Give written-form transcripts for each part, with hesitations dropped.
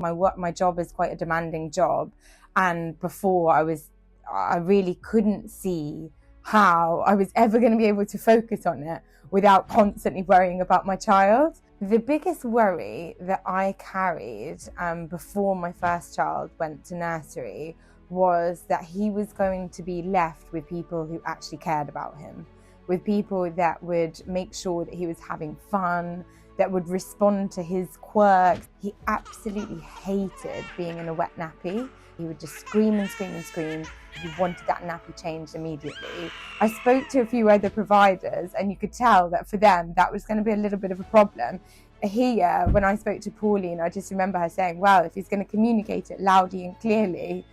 My job is quite a demanding job, and before I really couldn't see how I was ever going to be able to focus on it without constantly worrying about my child. The biggest worry that I carried before my first child went to nursery was that he was going to be left with people who actually cared about him, with people that would make sure that he was having fun, that would respond to his quirks. He absolutely hated being in a wet nappy. He would just scream and scream and scream. He wanted that nappy changed immediately. I spoke to a few other providers, and you could tell that for them that was going to be a little bit of a problem. Here, when I spoke to Pauline, I just remember her saying, well, if he's going to communicate it loudly and clearly,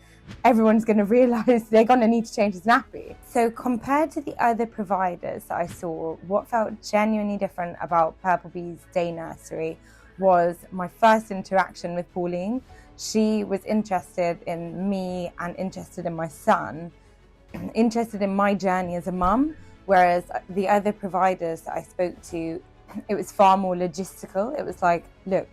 everyone's going to realise they're going to need to change his nappy. So compared to the other providers that I saw, what felt genuinely different about Purple Bee's day nursery was my first interaction with Pauline. She was interested in me and interested in my son, interested in my journey as a mum, whereas the other providers that I spoke to, it was far more logistical. It was like, look,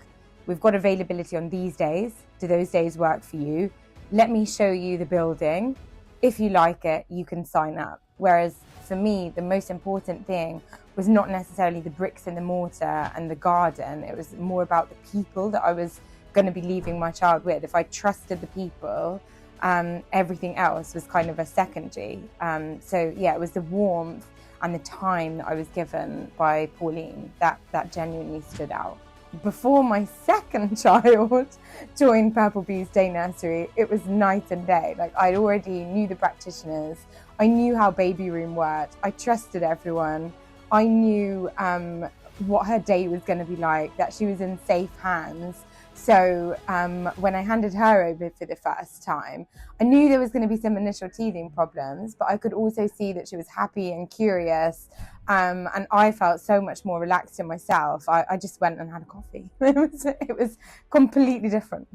we've got availability on these days. Do those days work for you? Let me show you the building. If you like it, you can sign up. Whereas for me, the most important thing was not necessarily the bricks and the mortar and the garden. It was more about the people that I was going to be leaving my child with. If I trusted the people, everything else was kind of a secondary. So yeah, it was the warmth and the time that I was given by Pauline that genuinely stood out. Before my second child joined Purple Bee's day nursery, it was night and day. Like, I already knew the practitioners. I knew how baby room worked. I trusted everyone. I knew what her day was going to be like, that she was in safe hands. So when I handed her over for the first time, I knew there was going to be some initial teething problems, but I could also see that she was happy and curious. And I felt so much more relaxed in myself. I just went and had a coffee. It was completely different.